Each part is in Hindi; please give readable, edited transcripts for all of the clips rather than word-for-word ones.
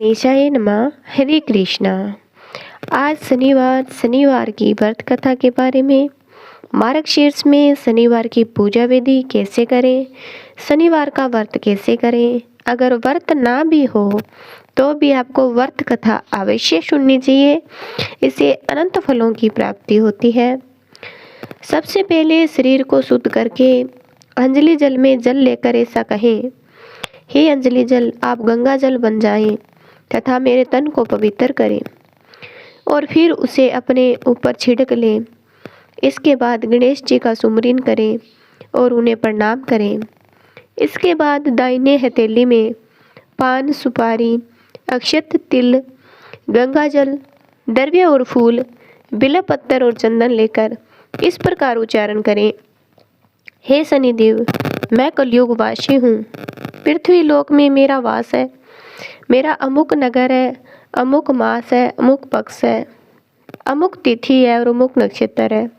गणेशाय नमः। हरे कृष्णा। आज शनिवार की व्रत कथा के बारे में, मार्गशीर्ष में शनिवार की पूजा विधि कैसे करें, शनिवार का व्रत कैसे करें, अगर व्रत ना भी हो तो भी आपको व्रत कथा अवश्य सुननी चाहिए। इससे अनंत फलों की प्राप्ति होती है। सबसे पहले शरीर को शुद्ध करके अंजलि जल में जल लेकर ऐसा कहें, हे अंजलि जल आप गंगा जल बन जाएं तथा मेरे तन को पवित्र करें, और फिर उसे अपने ऊपर छिड़क लें। इसके बाद गणेश जी का सुमरन करें और उन्हें प्रणाम करें। इसके बाद दाहिने हथेली में पान, सुपारी, अक्षत, तिल, गंगा जल, द्रव्य और फूल, बिल्व पत्तर और चंदन लेकर इस प्रकार उच्चारण करें, हे शनिदेव मैं कलयुग वासी हूँ। पृथ्वी लोक में मेरा वास है। मेरा अमुक नगर है, अमुक मास है, अमुक पक्ष है, अमुक तिथि है और अमुक नक्षत्र है।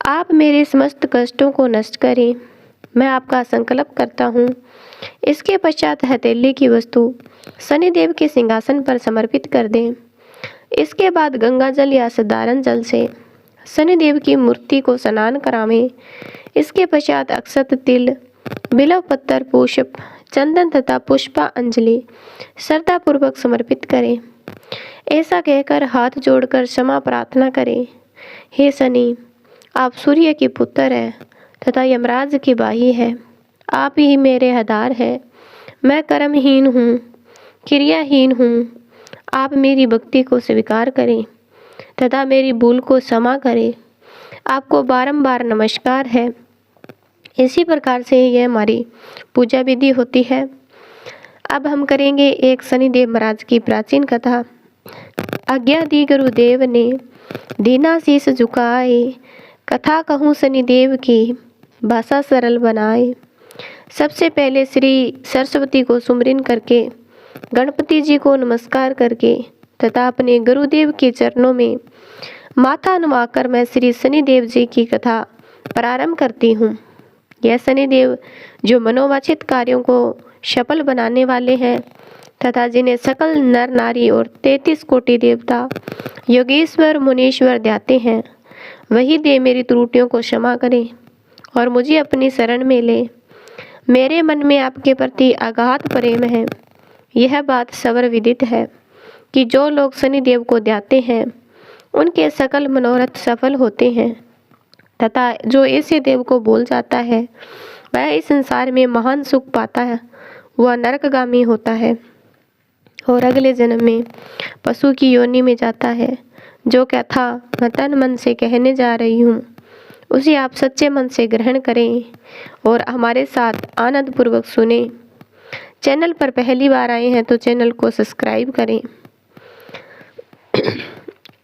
आप मेरे समस्त कष्टों को नष्ट करें। मैं आपका संकल्प करता हूँ। इसके पश्चात हथेली की वस्तु शनिदेव के सिंहासन पर समर्पित कर दें। इसके बाद गंगा जल या साधारण जल से शनिदेव की मूर्ति को स्नान करावें। इसके पश्चात अक्षत, तिल, बिल्व पत्तर, पुष्प, चंदन तथा पुष्पांजलि श्रद्धापूर्वक समर्पित करें। ऐसा कहकर हाथ जोड़कर क्षमा प्रार्थना करें, हे शनि आप सूर्य के पुत्र हैं तथा यमराज की बाही है। आप ही मेरे आधार हैं। मैं कर्महीन हूँ, क्रियाहीन हूँ। आप मेरी भक्ति को स्वीकार करें तथा मेरी भूल को क्षमा करें। आपको बारंबार नमस्कार है। इसी प्रकार से यह हमारी पूजा विधि होती है। अब हम करेंगे एक शनिदेव महाराज की प्राचीन कथा। आज्ञा दी गुरुदेव ने, दीना शीस झुकाए, कथा कहूँ शनिदेव की, भाषा सरल बनाए। सबसे पहले श्री सरस्वती को सुमरन करके, गणपति जी को नमस्कार करके तथा अपने गुरुदेव के चरणों में माथा नवाकर मैं श्री शनिदेव जी की कथा प्रारंभ करती हूँ। यह शनिदेव जो मनोवांछित कार्यों को सफल बनाने वाले हैं तथा जिन्हें सकल नर नारी और 33 कोटि देवता, योगेश्वर, मुनीश्वर ध्याते हैं, वही देव मेरी त्रुटियों को क्षमा करें और मुझे अपनी शरण में ले। मेरे मन में आपके प्रति अगाध प्रेम है। यह बात सवर विदित है कि जो लोग शनिदेव को ध्याते हैं उनके सकल मनोरथ सफल होते हैं तथा जो ऐसे देव को भूल जाता है वह इस संसार में महान सुख पाता है, वह नरकगामी होता है और अगले जन्म में पशु की योनि में जाता है। जो कथा मैं तन मन से कहने जा रही हूँ उसे आप सच्चे मन से ग्रहण करें और हमारे साथ आनंद पूर्वक सुने। चैनल पर पहली बार आए हैं तो चैनल को सब्सक्राइब करें।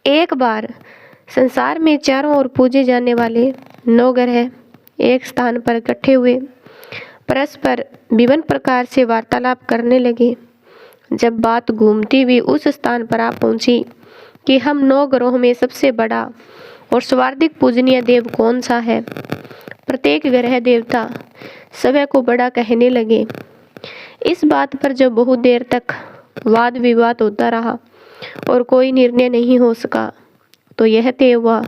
एक बार संसार में चारों ओर पूजे जाने वाले 9 ग्रह एक स्थान पर इकट्ठे हुए, परस्पर विभिन्न प्रकार से वार्तालाप करने लगे। जब बात घूमती हुई उस स्थान पर आ पहुंची कि हम 9 ग्रहों में सबसे बड़ा और सर्वाधिक पूजनीय देव कौन सा है, प्रत्येक ग्रह देवता सभी को बड़ा कहने लगे। इस बात पर जब बहुत देर तक वाद विवाद होता रहा और कोई निर्णय नहीं हो सका तो यह तय हुआ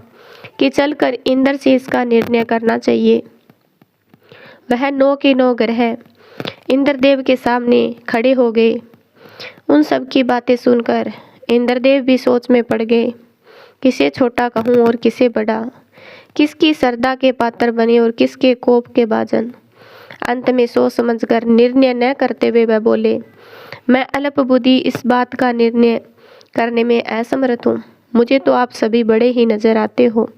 कि चलकर इंद्र से इसका निर्णय करना चाहिए। वह 9 के 9 ग्रह इंद्रदेव के सामने खड़े हो गए। उन सब की बातें सुनकर इंद्रदेव भी सोच में पड़ गए, किसे छोटा कहूँ और किसे बड़ा, किसकी श्रद्धा के पात्र बने और किसके कोप के भाजन। अंत में सोच समझकर निर्णय न करते हुए वह बोले, मैं अल्प बुद्धि इस बात का निर्णय करने में असमर्थ हूँ। मुझे तो आप सभी बड़े ही नजर आते हो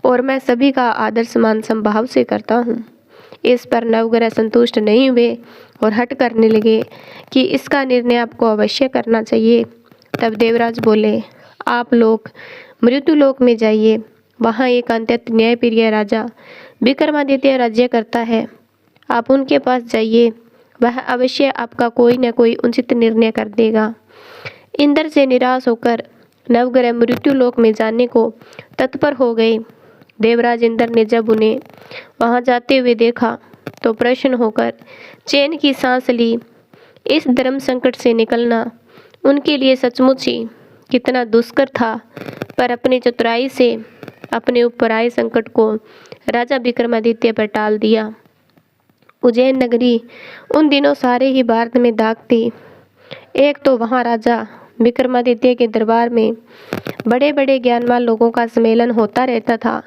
और मैं सभी का आदर सम्मान संभाव से करता हूँ। इस पर नवग्रह संतुष्ट नहीं हुए और हट करने लगे कि इसका निर्णय आपको अवश्य करना चाहिए। तब देवराज बोले, आप लोग मृत्युलोक में जाइए, वहाँ एक अत्यंत न्यायप्रिय राजा विक्रमादित्य राज्य करता है। आप उनके पास जाइए, वह अवश्य आपका कोई न कोई उचित निर्णय कर देगा। इंद्र से निराश होकर नवग्रह मृत्युलोक में जाने को तत्पर हो गए। देवराज इंद्र ने जब उन्हें वहां जाते हुए देखा तो प्रसन्न होकर चैन की सांस ली। इस धर्म संकट से निकलना उनके लिए सचमुच ही कितना दुष्कर था, पर अपनी चतुराई से अपने ऊपर आए संकट को राजा विक्रमादित्य पर टाल दिया। उज्जैन नगरी उन दिनों सारे ही भारत में दाग थी। एक तो वहाँ राजा विक्रमादित्य के दरबार में बड़े बड़े ज्ञानवान लोगों का सम्मेलन होता रहता था।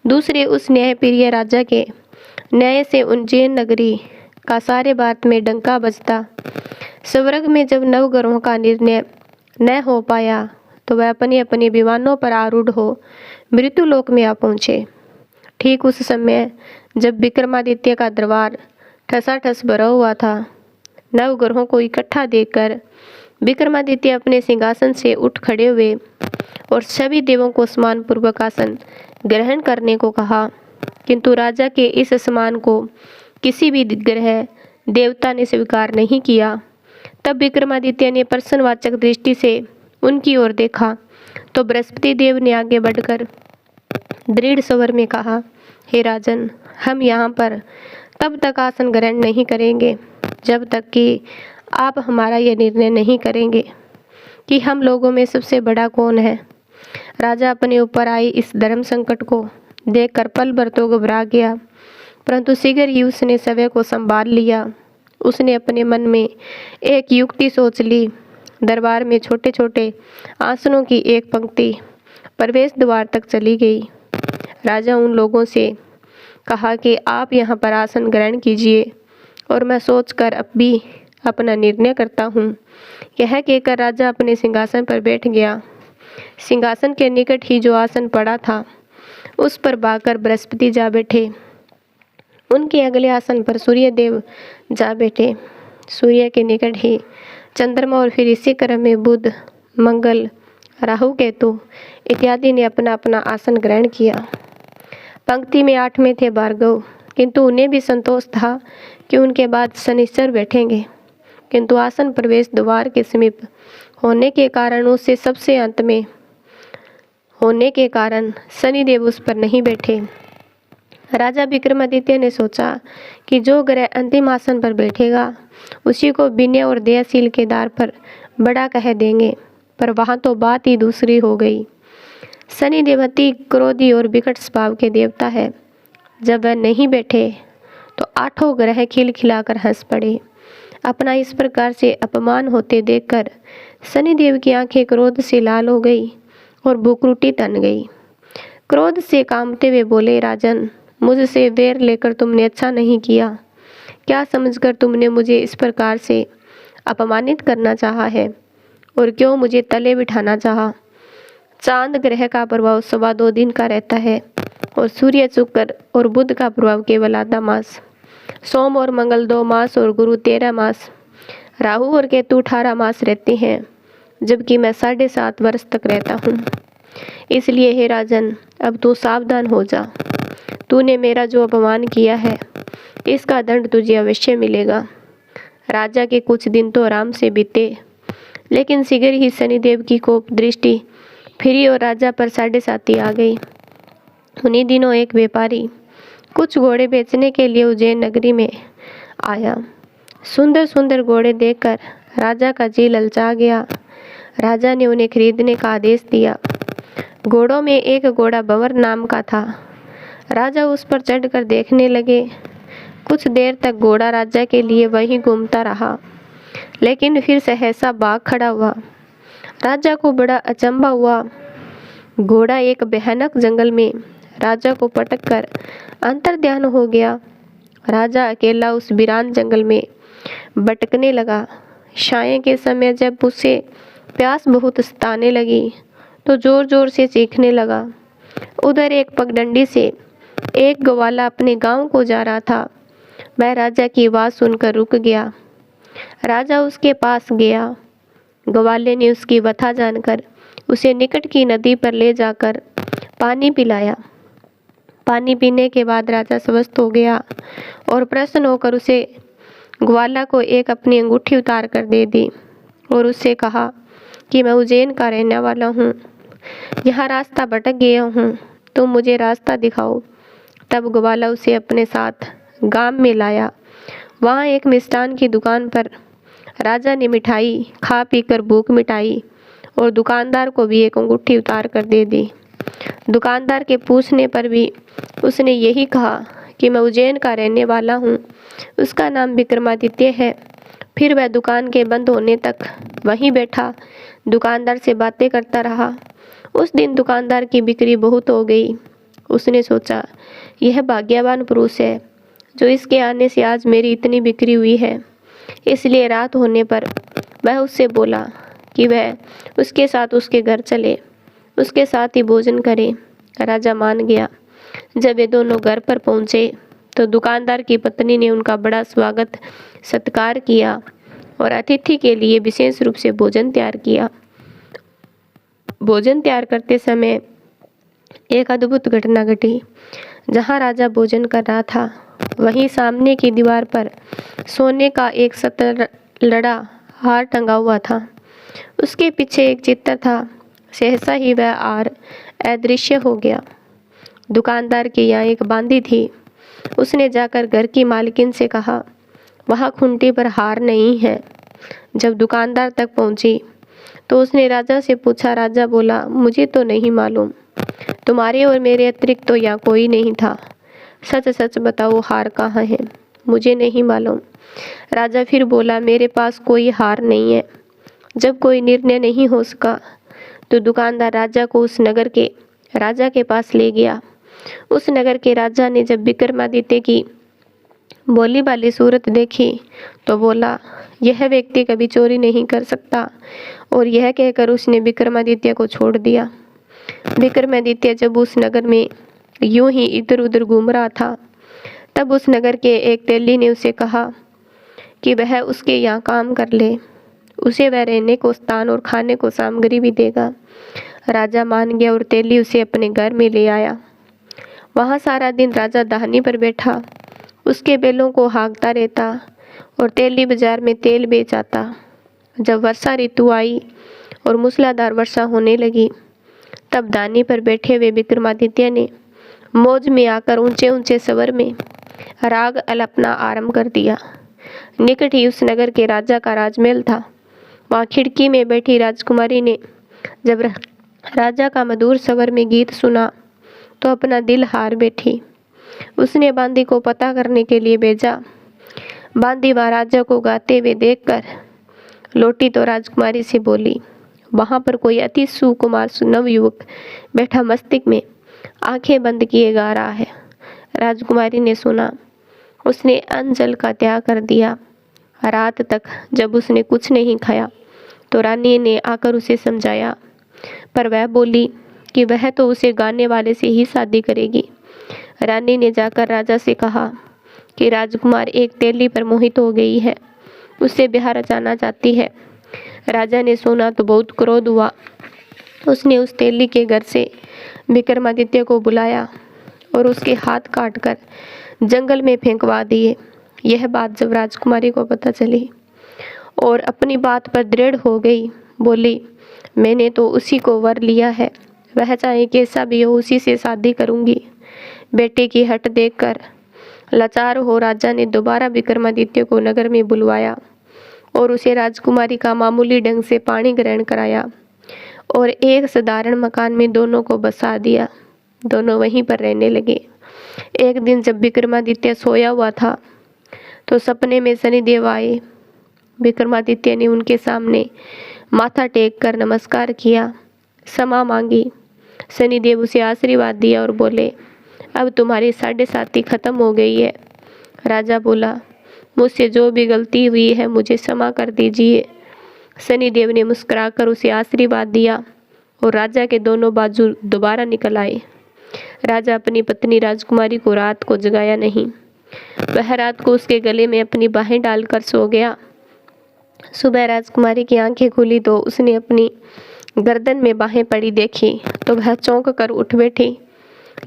दूसरे उस न्यायप्रिय राजा के न्याय से उज्जैन नगरी का सारे भारत में डंका बजता। स्वर्ग में जब नवग्रहों का निर्णय न हो पाया तो वह अपने अपने विमानों पर आरूढ़ हो मृत्युलोक में आ पहुँचे। ठीक उस समय जब विक्रमादित्य का दरबार ठसाठस भरा हुआ था, नवग्रहों को इकट्ठा देखकर विक्रमादित्य अपने सिंहासन से उठ खड़े हुए और सभी देवों को सम्मानपूर्वक आसन ग्रहण करने को कहा, किंतु राजा के इस सम्मान को किसी भी ग्रह देवता ने स्वीकार नहीं किया। तब विक्रमादित्य ने प्रश्नवाचक दृष्टि से उनकी ओर देखा तो बृहस्पति देव ने आगे बढ़कर दृढ़ स्वर में कहा, हे राजन, हम यहाँ पर तब तक आसन ग्रहण नहीं करेंगे जब तक कि आप हमारा यह निर्णय नहीं करेंगे कि हम लोगों में सबसे बड़ा कौन है। राजा अपने ऊपर आई इस धर्म संकट को देखकर पल भर तो घबरा गया, परंतु शीघ्र ही उसने समय को संभाल लिया। उसने अपने मन में एक युक्ति सोच ली। दरबार में छोटे छोटे आसनों की एक पंक्ति प्रवेश द्वार तक चली गई। राजा उन लोगों से कहा कि आप यहाँ पर आसन ग्रहण कीजिए और मैं सोचकर अब भी अपना निर्णय करता हूँ। यह कहकर राजा अपने सिंहासन पर बैठ गया। सिंहासन के निकट ही जो आसन पड़ा था उस पर भागकर बृहस्पति जा बैठे। उनके अगले आसन पर सूर्य देव जा बैठे। सूर्य के निकट ही चंद्रमा और फिर इसी क्रम में बुध, मंगल, राहु, केतु इत्यादि ने अपना अपना आसन ग्रहण किया। पंक्ति में 8वें थे भार्गव, किंतु उन्हें भी संतोष था कि उनके बाद शनिश्चर बैठेंगे, किंतु आसन प्रवेश द्वार के समीप होने के कारण उससे सबसे अंत में होने के कारण शनिदेव उस पर नहीं बैठे। राजा विक्रमादित्य ने सोचा कि जो ग्रह अंतिम आसन पर बैठेगा उसी को विनय और दयाशील के द्वार पर बड़ा कह देंगे, पर वहाँ तो बात ही दूसरी हो गई। शनिदेव अति क्रोधी और विकट स्वभाव के देवता है। जब वह नहीं बैठे तो 8 ग्रह खिलखिलाकर हंस पड़े। अपना इस प्रकार से अपमान होते देखकर शनिदेव की आंखें क्रोध से लाल हो गई और भूखरुटी तन गई। क्रोध से कांपते हुए बोले, राजन, मुझसे वैर लेकर तुमने अच्छा नहीं किया। क्या समझकर तुमने मुझे इस प्रकार से अपमानित करना चाहा है और क्यों मुझे तले बिठाना चाहा। चांद ग्रह का प्रभाव 2.25 दिन का रहता है और सूर्य, शुक्र और बुध का प्रभाव केवल आधा मास। सोम और मंगल 2 मास और गुरु 13 मास। राहु और केतु 18 मास रहते हैं, जबकि मैं 7.5 वर्ष तक रहता हूँ। इसलिए हे राजन, अब तू सावधान हो जा। तूने मेरा जो अपमान किया है इसका दंड तुझे अवश्य मिलेगा। राजा के कुछ दिन तो आराम से बीते, लेकिन शीघ्र ही शनिदेव की कोप दृष्टि फिरी और राजा पर 7.5 आ गई। उन्हीं दिनों एक व्यापारी कुछ घोड़े बेचने के लिए उज्जैन नगरी में आया। सुंदर सुंदर घोड़े देखकर राजा का जी ललचा गया। राजा ने उन्हें खरीदने का आदेश दिया। घोड़ों में एक घोड़ा भंवर नाम का था। राजा उस पर चढ़कर देखने लगे। कुछ देर तक घोड़ा राजा के लिए वहीं घूमता रहा, लेकिन फिर सहसा भाग खड़ा हुआ। राजा को बड़ा अचंभा हुआ। घोड़ा एक भयानक जंगल में राजा को पटक कर अंतर्ध्यान हो गया। राजा अकेला उस वीरान जंगल में भटकने लगा। सायं के समय जब उसे प्यास बहुत सताने लगी तो जोर जोर से चीखने लगा। उधर एक पगडंडी से एक ग्वाला अपने गांव को जा रहा था। वह राजा की आवाज़ सुनकर रुक गया। राजा उसके पास गया। ग्वाले ने उसकी व्यथा जानकर उसे निकट की नदी पर ले जाकर पानी पिलाया। पानी पीने के बाद राजा स्वस्थ हो गया और प्रसन्न होकर उसे ग्वाला को एक अपनी अंगूठी उतार कर दे दी और उससे कहा कि मैं उज्जैन का रहने वाला हूँ, यहाँ रास्ता भटक गया हूँ, तुम मुझे रास्ता दिखाओ। तब ग्वाला उसे अपने साथ गांव में लाया। वहाँ एक मिष्ठान की दुकान पर राजा ने मिठाई खा पीकर भूख मिटाई और दुकानदार को भी एक अंगूठी उतार कर दे दी। दुकानदार के पूछने पर भी उसने यही कहा कि मैं उज्जैन का रहने वाला हूँ, उसका नाम विक्रमादित्य है। फिर वह दुकान के बंद होने तक वहीं बैठा दुकानदार से बातें करता रहा। उस दिन दुकानदार की बिक्री बहुत हो गई। उसने सोचा, यह भाग्यवान पुरुष है जो इसके आने से आज मेरी इतनी बिक्री हुई है। इसलिए रात होने पर वह उससे बोला कि वह उसके साथ उसके घर चले, उसके साथ ही भोजन करे। राजा मान गया। जब वे दोनों घर पर पहुंचे तो दुकानदार की पत्नी ने उनका बड़ा स्वागत सत्कार किया और अतिथि के लिए विशेष रूप से भोजन तैयार किया। भोजन तैयार करते समय एक अद्भुत घटना घटी। जहाँ राजा भोजन कर रहा था वहीं सामने की दीवार पर सोने का एक लड़ा हार टंगा हुआ था। उसके पीछे एक चित्र था। सहसा ही वह हार अदृश्य हो गया। दुकानदार के यहाँ एक बांदी थी। उसने जाकर घर की मालकिन से कहा, वहाँ खूंटी पर हार नहीं है। जब दुकानदार तक पहुँची तो उसने राजा से पूछा। राजा बोला, मुझे तो नहीं मालूम, तुम्हारे और मेरे अतिरिक्त तो यहाँ कोई नहीं था। सच सच बताओ, हार कहाँ है? मुझे नहीं मालूम। राजा फिर बोला, मेरे पास कोई हार नहीं है। जब कोई निर्णय नहीं हो सका तो दुकानदार राजा को उस नगर के राजा के पास ले गया। उस नगर के राजा ने जब विक्रमादित्य की भोली भाली सूरत देखी तो बोला, यह व्यक्ति कभी चोरी नहीं कर सकता, और यह कहकर उसने विक्रमादित्य को छोड़ दिया। विक्रमादित्य जब उस नगर में यूं ही इधर उधर घूम रहा था तब उस नगर के एक तेली ने उसे कहा कि वह उसके यहाँ काम कर ले, उसे वह रहने को स्थान और खाने को सामग्री भी देगा। राजा मान गया और तेली उसे अपने घर में ले आया। वहाँ सारा दिन राजा दाहनी पर बैठा उसके बैलों को हाँकता रहता और तेली बाजार में तेल बेच आता। जब वर्षा ऋतु आई और मूसलाधार वर्षा होने लगी तब दानी पर बैठे हुए विक्रमादित्य ने मौज में आकर ऊंचे ऊंचे स्वर में राग अलापना आरंभ कर दिया। निकट ही उस नगर के राजा का राजमहल था। वहाँ खिड़की में बैठी राजकुमारी ने जब राजा का मधुर स्वर में गीत सुना तो अपना दिल हार बैठी। उसने बांदी को पता करने के लिए भेजा। बांदी वहाँ राजा को गाते हुए देखकर लौटी तो राजकुमारी से बोली, वहाँ पर कोई अति सुकुमार नव युवक बैठा मस्तिष्क में आंखें बंद किए गा रहा है। राजकुमारी ने सुना। उसने अन्न जल का त्याग कर दिया। रात तक जब उसने कुछ नहीं खाया तो रानी ने आकर उसे समझाया, पर वह बोली कि वह तो उसे गाने वाले से ही शादी करेगी। रानी ने जाकर राजा से कहा कि राजकुमार एक तेली पर मोहित हो गई है, उससे ब्याह रचाना चाहती है। राजा ने सुना तो बहुत क्रोध हुआ। उसने उस तेली के घर से विक्रमादित्य को बुलाया और उसके हाथ काटकर जंगल में फेंकवा दिए। यह बात जब राजकुमारी को पता चली और अपनी बात पर दृढ़ हो गई, बोली, मैंने तो उसी को वर लिया है, वह चाहे कैसा भी हो उसी से शादी करूंगी। बेटे की हट देखकर लाचार हो राजा ने दोबारा विक्रमादित्य को नगर में बुलवाया और उसे राजकुमारी का मामूली ढंग से पाणी ग्रहण कराया और एक साधारण मकान में दोनों को बसा दिया। दोनों वहीं पर रहने लगे। एक दिन जब विक्रमादित्य सोया हुआ था तो सपने में शनिदेव आए। विक्रमादित्य ने उनके सामने माथा टेक कर नमस्कार किया, क्षमा मांगी। शनिदेव उसे आशीर्वाद दिया और बोले, अब तुम्हारी 7.5 खत्म हो गई है। राजा बोला, मुझसे जो भी गलती हुई है मुझे क्षमा कर दीजिए। शनिदेव ने मुस्कुराकर उसे आशीर्वाद दिया और राजा के दोनों बाजू दोबारा निकल आए। राजा अपनी पत्नी राजकुमारी को रात को जगाया नहीं। वह रात को उसके गले में अपनी बाहें डालकर सो गया। सुबह राजकुमारी की आंखें खुली तो उसने अपनी गर्दन में बाहें पड़ी देखी तो वह चौंक कर उठ बैठी।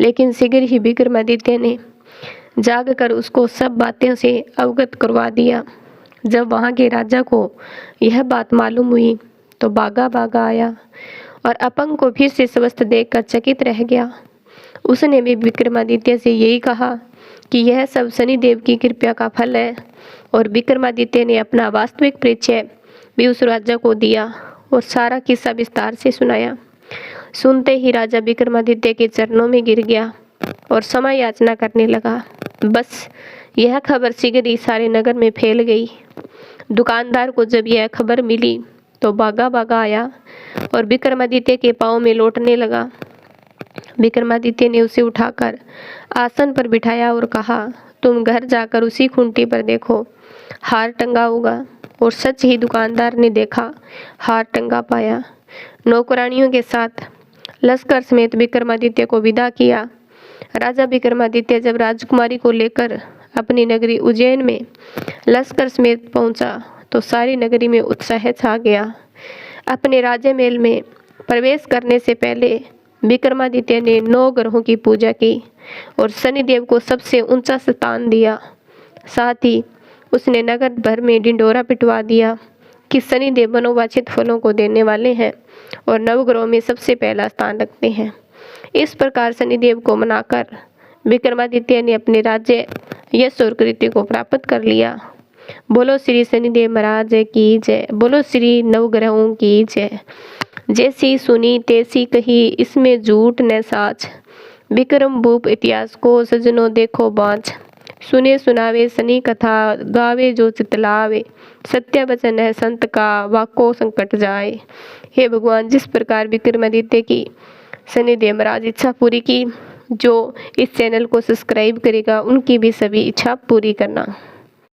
लेकिन शीघ्र ही विक्रमादित्य ने जाग कर उसको सब बातों से अवगत करवा दिया। जब वहाँ के राजा को यह बात मालूम हुई तो भागा भागा आया और अपंग को फिर से स्वस्थ देखकर चकित रह गया। उसने भी विक्रमादित्य से यही कहा कि यह सब शनिदेव की कृपा का फल है। और विक्रमादित्य ने अपना वास्तविक परिचय भी उस राजा को दिया और सारा किस्सा विस्तार से सुनाया। सुनते ही राजा विक्रमादित्य के चरणों में गिर गया और क्षमा याचना करने लगा। बस यह खबर शीघ्र ही सारे नगर में फैल गई। दुकानदार को जब यह खबर मिली तो भागा भागा आया और विक्रमादित्य के पाँव में लौटने लगा। विक्रमादित्य ने उसे उठाकर आसन पर बिठाया और कहा, तुम घर जाकर उसी खूंटी पर देखो, हार टंगा होगा। और सच ही दुकानदार ने देखा, हार टंगा पाया। नौकरानियों के साथ लश्कर समेत विक्रमादित्य को विदा किया। राजा विक्रमादित्य जब राजकुमारी को लेकर अपनी नगरी उज्जैन में लश्कर समेत पहुंचा तो सारी नगरी में उत्साह छा गया। अपने राज्य महल में प्रवेश करने से पहले विक्रमादित्य ने 9 ग्रहों की पूजा की और शनिदेव को सबसे ऊंचा स्थान दिया। साथ ही उसने नगर भर में ढिंढोरा पिटवा दिया कि शनिदेव मनोवांछित फलों को देने वाले हैं और नवग्रहों में सबसे पहला स्थान रखते हैं। इस प्रकार शनिदेव को मनाकर विक्रमादित्य ने अपने राज्य यश और कीर्ति को प्राप्त कर लिया। बोलो श्री शनिदेव महाराज की जय। बोलो श्री नवग्रहों की जय। जैसी सुनी तैसी कही, इसमें झूठ न साच। विक्रम भूप इतिहास को सजनों देखो बाँच। सुने सुनावे शनि कथा, गावे जो चितलावे। सत्य वचन है संत का, वाको संकट जाए। हे भगवान, जिस प्रकार विक्रमादित्य की शनिदेव महाराज इच्छा पूरी की, जो इस चैनल को सब्सक्राइब करेगा उनकी भी सभी इच्छा पूरी करना।